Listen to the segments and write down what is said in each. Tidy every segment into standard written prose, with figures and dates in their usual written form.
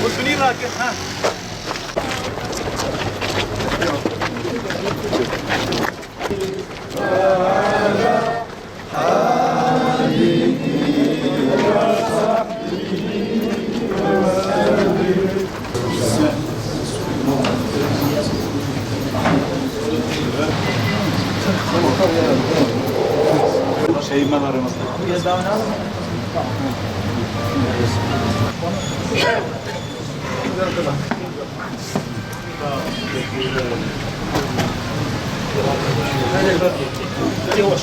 والبنين راكب ها. Şey mi var mesela? Yavaş.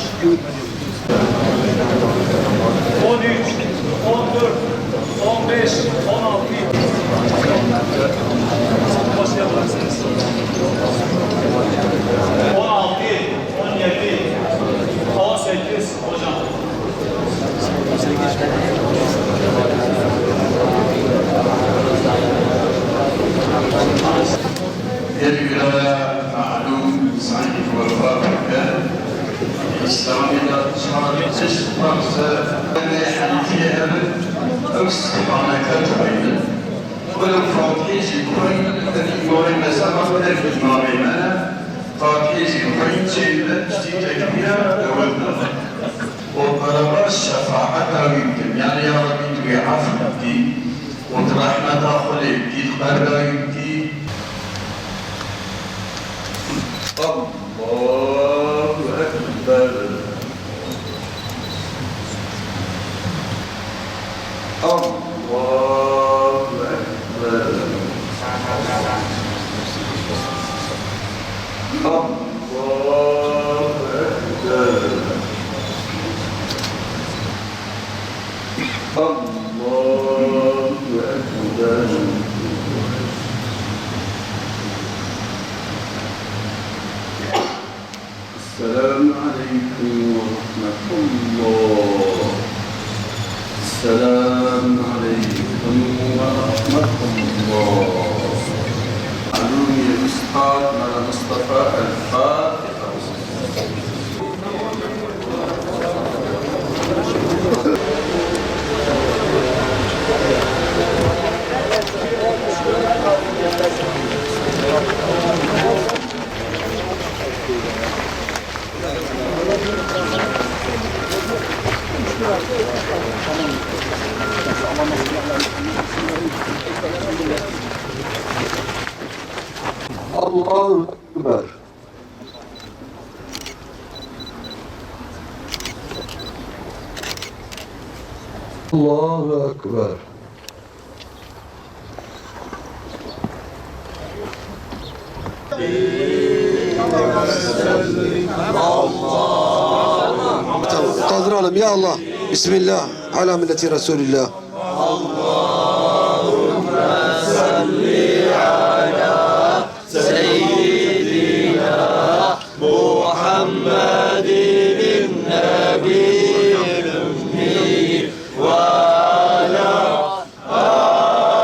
13, 14, 15, 16. Başlayabilirsiniz. 16, 17, 18 hocam. يجب على معلوم صحيح والواقع إسلامية شرعية فرنسا حنفية أو استقامة كتبين ولو فرنسيس يكون الذي يوري مسافة في المعلمة فرنسيس يكون شيء تكبيرة لولنا وطلب الشفاعة يمكن يعني يا ربي تبي عفوتي وترحمة داخلي تقبل يمكن الله أكبر الله أكبر الله أكبر الله أكبر السلام عليكم ورحمة الله. السلام عليكم ورحمة الله. علومي الأستاذ مع مصطفى الفاتحة. الله أكبر. الله أكبر. تفضل يا الله. بسم الله على ملة رسول الله. اللهم صل على سيدنا محمد النبي الأمي وعلى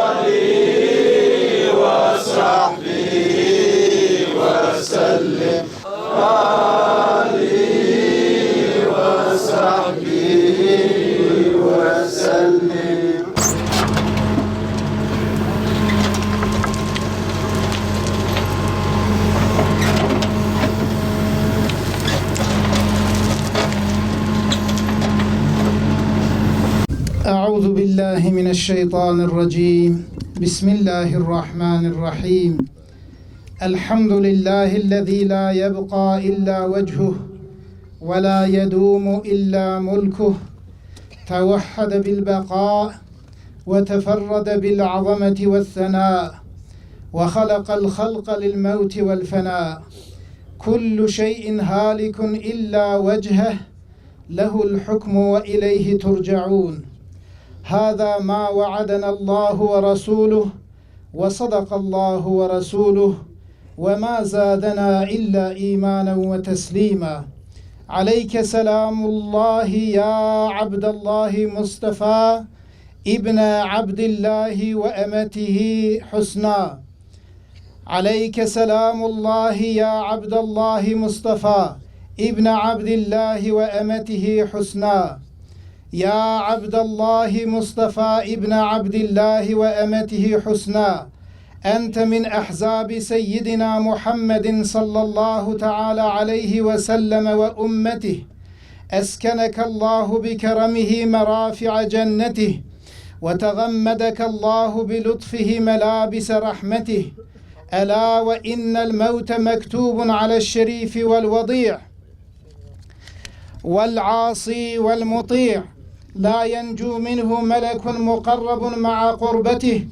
آله وصحبه وسلم. أعوذ بالله من الشيطان الرجيم. بسم الله الرحمن الرحيم. الحمد لله الذي لا يبقى إلا وجهه ولا يدوم إلا ملكه، توحد بالبقاء وتفرد بالعظمة والثناء، وخلق الخلق للموت والفناء. كل شيء هالك إلا وجهه، له الحكم وإليه ترجعون. هذا ما وعدنا الله ورسوله، وصدق الله ورسوله، وما زادنا إلا إيمانا وتسليما. عليك سلام الله يا عبد الله مصطفى ابن عبد الله وأمته حسنا. عليك سلام الله يا عبد الله مصطفى ابن عبد الله وأمته حسنا. يا عبد الله مصطفى ابن عبد الله وأمته حسنا، أنت من أحزاب سيدنا محمد صلى الله تعالى عليه وسلم وأمته، أسكنك الله بكرمه مرافع جنته، وتغمدك الله بلطفه ملابس رحمته. ألا وإن الموت مكتوب على الشريف والوضيع والعاصي والمطيع، لا ينجو منه ملك مقرب مع قربته،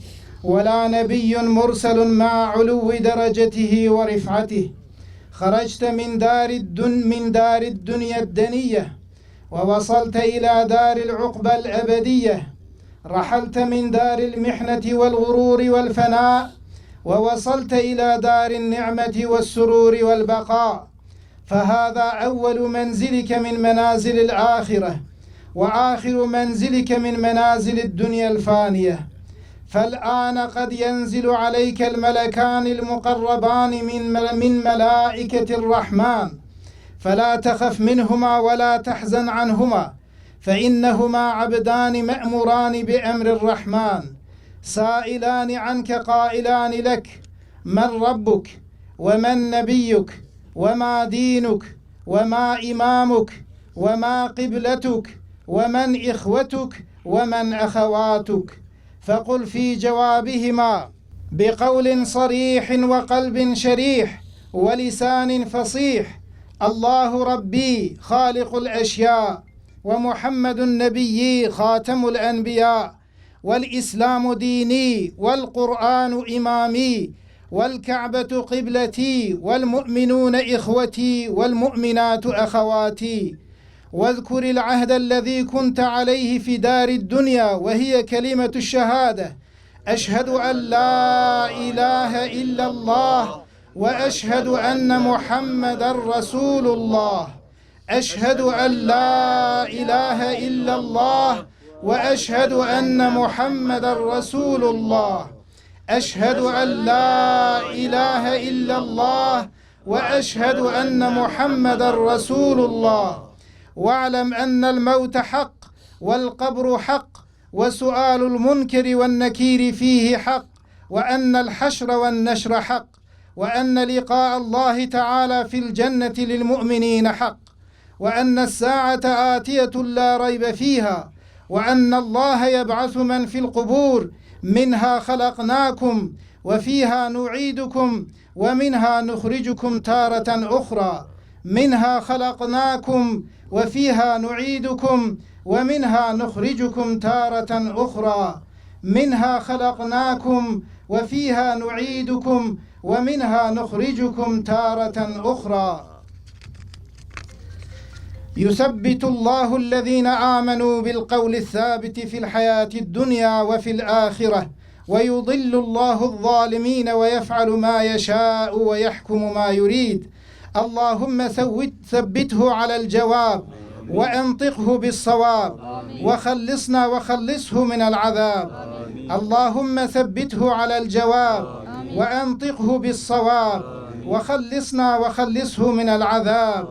ولا نبي مرسل مع علو درجته ورفعته. خرجت من دار الدنيا الدنية، ووصلت إلى دار العقبى الأبدية. رحلت من دار المحنة والغرور والفناء، ووصلت إلى دار النعمة والسرور والبقاء. فهذا أول منزلك من منازل الآخرة، وآخر منزلك من منازل الدنيا الفانية. فالآن قد ينزل عليك الملكان المقربان من ملائكة الرحمن، فلا تخف منهما ولا تحزن عنهما، فإنهما عبدان مأموران بأمر الرحمن، سائلان عنك قائلان لك: من ربك؟ ومن نبيك؟ وما دينك؟ وما إمامك؟ وما قبلتك؟ ومن إخوتك؟ ومن أخواتك؟ فقل في جوابهما بقول صريح وقلب شريح ولسان فصيح: الله ربي خالق الأشياء، ومحمد النبي خاتم الأنبياء، والإسلام ديني، والقرآن إمامي، والكعبة قبلتي، والمؤمنون إخوتي، والمؤمنات أخواتي. واذكر العهد الذي كنت عليه في دار الدنيا، وهي كلمة الشهادة: أشهد أن لا إله إلا الله، وأشهد أن محمدا رسول الله. أشهد أن لا إله إلا الله، وأشهد أن محمدا رسول الله. أشهد أن لا إله إلا الله، وأشهد أن محمدا رسول الله. واعلم أن الموت حق، والقبر حق، وسؤال المنكر والنكير فيه حق، وأن الحشر والنشر حق، وأن لقاء الله تعالى في الجنة للمؤمنين حق، وأن الساعة آتية لا ريب فيها، وأن الله يبعث من في القبور. منها خلقناكم وفيها نعيدكم ومنها نخرجكم تارة أخرى. منها خلقناكم وفيها نعيدكم ومنها نخرجكم تارة أخرى. منها خلقناكم وفيها نعيدكم ومنها نخرجكم تارة أخرى. يثبت الله الذين آمنوا بالقول الثابت في الحياة الدنيا وفي الآخرة، ويضل الله الظالمين ويفعل ما يشاء ويحكم ما يريد. اللهم ثبته على الجواب، وأنطقه بالصواب، وخلصنا وخلصه من العذاب. اللهم ثبته على الجواب، وأنطقه بالصواب، وخلصنا وخلصه من العذاب.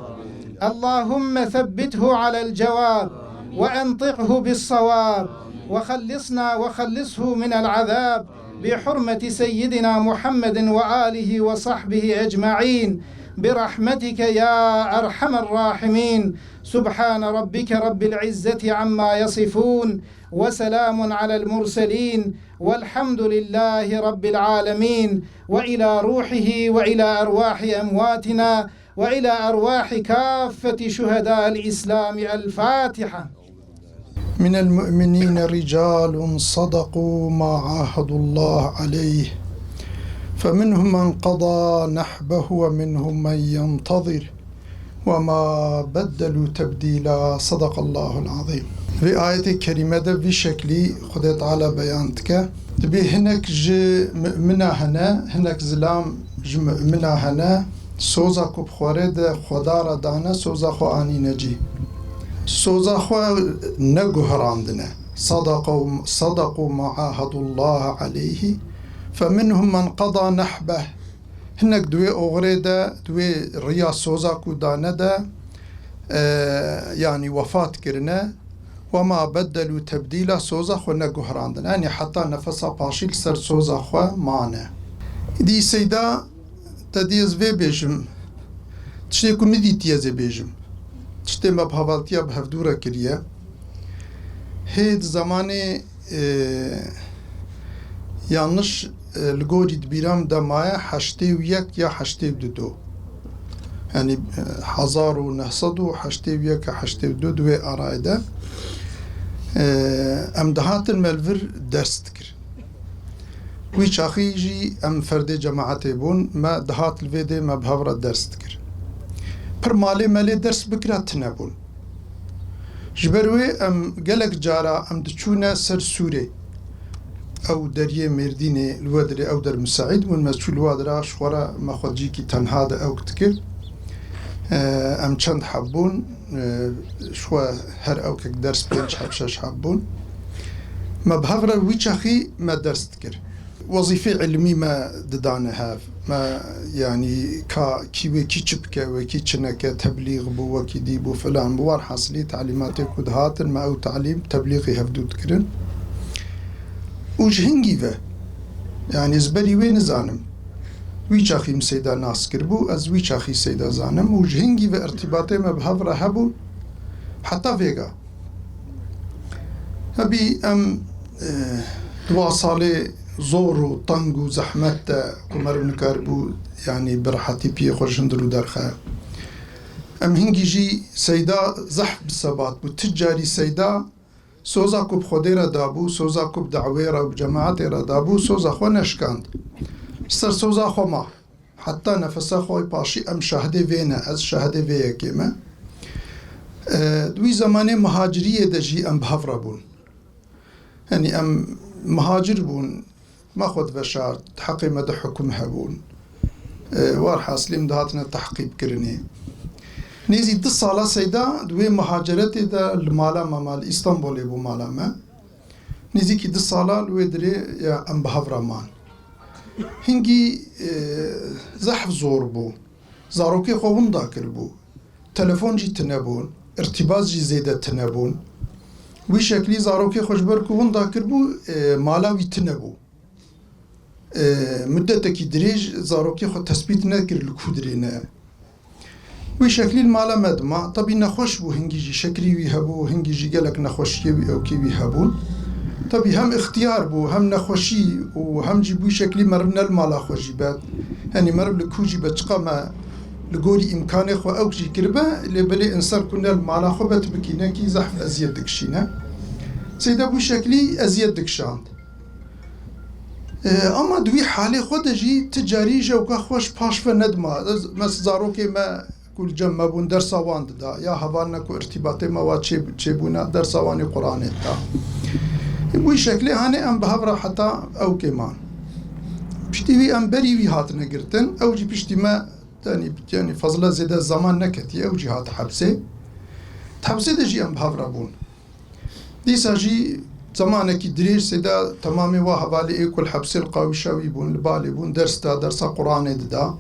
اللهم ثبته على الجواب، وأنطقه بالصواب، وخلصنا وخلصه من العذاب، بحرمة سيدنا محمد وآله وصحبه أجمعين، برحمتك يا أرحم الراحمين. سبحان ربك رب العزة عما يصفون، وسلام على المرسلين، والحمد لله رب العالمين. وإلى روحه وإلى أرواح أمواتنا وإلى أرواح كافة شهداء الإسلام الفاتحة. من المؤمنين رجال صدقوا ما عاهدوا الله عليه، فمنهم من قضى نحبه ومنهم من ينتظر وما بدلوا تبديلا. صدق الله العظيم. في آية كريمة في شكلي خدت على بيانتك تبي هناك مؤمنا هنا هناك زلام مؤمنا هنا سوزا كوب خورد خدار دانا سوزا خو آني نجي سوزا خو نجهر عندنا صدقوا ما عاهدوا الله عليه، فمنهم من قضى نحبه. هناك دوي أغريدا دوي ريا سوزا كو دانا دا يعني وفات كرنا وما بدلوا تبديلا سوزا خو نگهراندن يعني حتى نفسا باشيل سر سوزا خو معنا دي سيدا تديز في بيجم تشتي كو ندي تيز بيجم تشتي ما بهوالتيا بهفدورا كريا هيد زماني yanlış لگوری دبیرام دمایا 81 یا 82 yani 1981 82 دوی arayda ام دهاتن ملور درس دکر وی چاخی جی ام فرد جماعت بون ما دهات الویده ما بهورا درس دکر پر مالی درس بکرات نبون جبروی ام گلک جارا ام دچونه سر سوره او دریه مردینه الوادر او در مساعد من مسئول الوادر شورا ما خودجی کی تنها ده او کتکر ام چند حبون شو هر او که درس پنج حب شش حبون ما بهفر ویچخی ما درس تکر وظیفه علمی ما ددانه هاف ما يعني كي تشبكه وكي تشنكه تبليغ بو وكي دي بو فلان بوار حاصلي تعليماتك ودهات ما او تعليم تبليغي هفدود كرن وجهنجي فا يعني زبري وين زانم ويشاخي مسيدا ناس كربو از ويشاخي سيدا زانم وجهنجي فا ارتباطي ما بهفرة هبو حتى فيغا هبي ام دواصالي زور و طنگ و زحمت عمر بن كاربو يعني براحتي بيه خوشندرو درخه ام هنگي جي سيدا زحف بالثبات بو تجاري سيدا سوزا كوب خوديرا دابو سوزا كوب دعويرا وجماعتي را دابو سوزا خو نشكاند سر سوزا خو ما حتى نفسا خوي باشي ام شهده وينا از شهده ويا كيما دوي زمانه مهاجريه دجي ام بهفرا بون يعني ام مهاجر بون ما خود وشار تحقي مدى حكم هبون وار حاصلين دهاتنا تحقيب كرني نيزي 10 سالا سيدا دوي مهاجرتي دا المالا مال اسطنبول بو مالا ما نيزي كي 10 سالا لوي دري يا ام بهفرا مان هنگي زحف زور بو زاروكي خوون داكر بو تلفون جي تنبون ارتباط جي زيادة تنبون وی شکلی زاروکی خوشبر کوون داکر بو مالاوی تنبو مدت کی دریج زاروکی خود تثبیت نکر لکودرینه وی شکلی المالا مدما طبی نخوش بو هنگی جی شکری وی هبو هنگی جی گلک نخوشی وی او کی وی هبون طبی هم اختیار بو هم نخوشی و هم جی بو شکلی مرب نل مالا خوشی بد یعنی مرب لکوجی بچقا ما لگوری امکان خو او جی کربه لبلی انسان کنه المالا خو بت بکینه کی زحف ازیاد دکشینه سیدا بو شکلی ازیاد دکشاند اما دوی حالی خود جی تجاری جو که خوش پاش و ندما مثل زاروکی ما کل جمع بون در سواند دا یا هوان کو ارتباط ما و چه بونا در سوانی قرآن دا بو شکلی هانه ام بهبرا حتی او کمان پشتی وی ام بری وی هات نگرتن او جی پشتی ما يعني فضل زيادة زمان نكتي أو جهات حبسة ده جي أم بهفرا بون ديسا جي زمانك دريج سيدا تمامي وحوالي كل حبسة القاوشاوي بون البالي بون درسا قرآن دا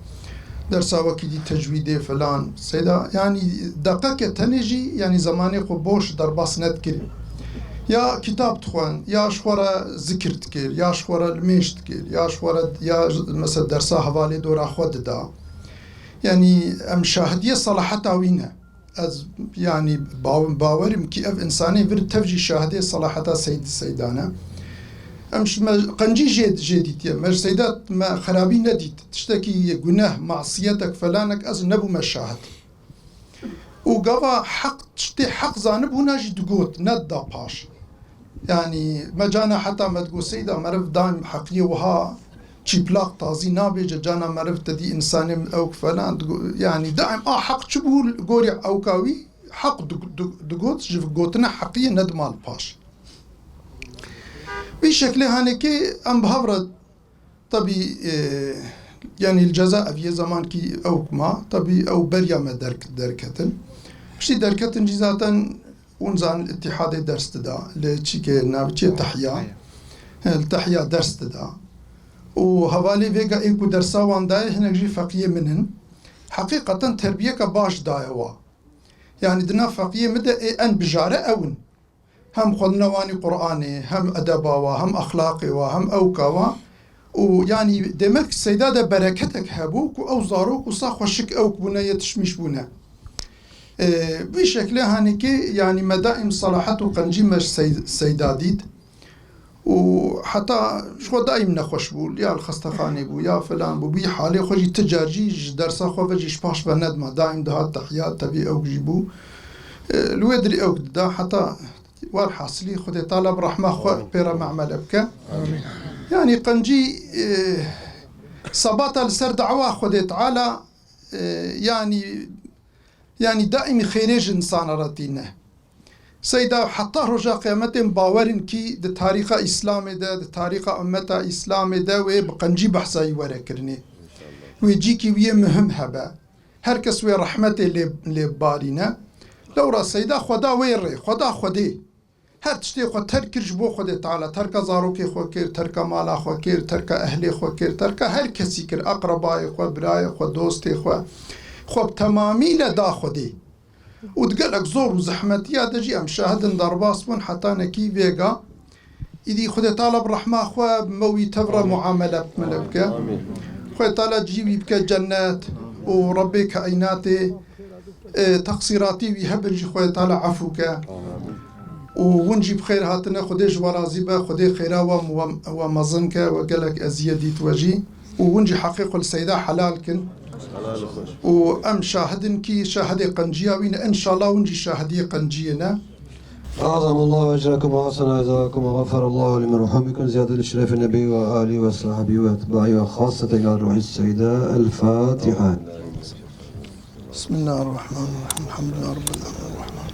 درسا وكي دي تجويدي فلان سيدا يعني دقيقة تنجي يعني زماني قبوش درباس ندكر يا كتاب تخوان يا شورا ذكر تكير يا شورا الميش تكير يا شورا يا مثلا درسا حوالي دورا خود دا يعني ام شاهدية صلاحتها وينها از يعني باورم كي اف انساني فر تفجي شاهدية صلاحتها سيد السيدانة امش قنجي جديد مش سيدات ما خرابي نديت تشتكي جناه معصيتك فلانك از نبو ما شاهد وقوا حق تشتي حق زانب هنا جي دقوت ندا باش يعني ما جانا حتى ما تقول سيدة مرف دائم حقية وها چیپلاق تازی نابیجه جانا مرف تدی انسانی او فلان يعني دائم حق چبول گوری اوکاوی حق دگوت جف گوتنا حقیه ندمال باش بی شکلی هانه که ام بهورد طبی يعني الجزاء في زمان كي او ما طبي او بريا ما دركتن بشي دركتن جزاتا ونزان الاتحاد درس تدا لتشيكي نابتشي تحيا التحيا درس تدا وهوالي فيغا ايكو درسا وان داي هناك جي فقيه منهن حقيقة تربية كباش دايوا يعني دنا فقيه مدى ان بجارة اون هم خدنواني قرآني هم أدباوا هم أخلاقي وهم أوكاوا ويعني دمك سيدادة بركتك هبوك أو زاروك وصاخ وشك أوك بنا يتشمش بنا بشكل هانيكي يعني مدائم صلاحته قنجيمش سيداديد وحتى شو دائم نخوش بول يا الخستخاني بو يا فلان بو بي حالي خوجي تجارجي درسا خو فجيش باش بندمه دائم ده تحيات تبي أوك جيبو الودري أوك دا حتى والحاصلي خدي طالب رحمة خو بيرا معمل بك يعني قنجي صباتا لسر دعوة خدي تعالى يعني دائم خيريج إنسان راتينه سيدا حتى رجا قيامتهم باورن كي ده تاريخ إسلام ده تاريخ أمتا إسلام ده وبقنجي بحثي وركرني ويجيكي ويه مهم هبا هركس وي رحمة اللي بارينا لو را سيدا خدا ويري خدا خدي هر تشتي خو تركرج بو خدي تعالى ترك زاروكي خو كير ترك مالا خو كير ترك أهلي خو كير ترك هر كسي كير أقربائي خو براي خو دوستي خو بتمامي لدا خدي وتقلق زور وزحمت يا دجي ام شاهد ضرباس من حتى نكي فيغا إذا خدي طالب رحمة خو موي تبرى معاملة ملبك خو طالب جيبي بك جنات وربي كائناتي تقصيراتي ويهبرج خو طالب عفوك ونجي بخير هاتنا خدي جوارازيبا خدي خيرا ومزنك وقالك أزيدي توجي ونجي حقيقة السيدة حلال كن وأم شاهدن كي شاهدي قنجية وين إن شاء الله ونجي شاهدي قنجينا أعظم الله أجركم وحسن أجزاءكم وغفر الله لمن رحمكم زيادة لشرف النبي وآله وصحبه وأتباعه وخاصة إلى الروح السيدة الفاتحة. بسم الله الرحمن الرحيم الحمد لله رب العالمين الرحمن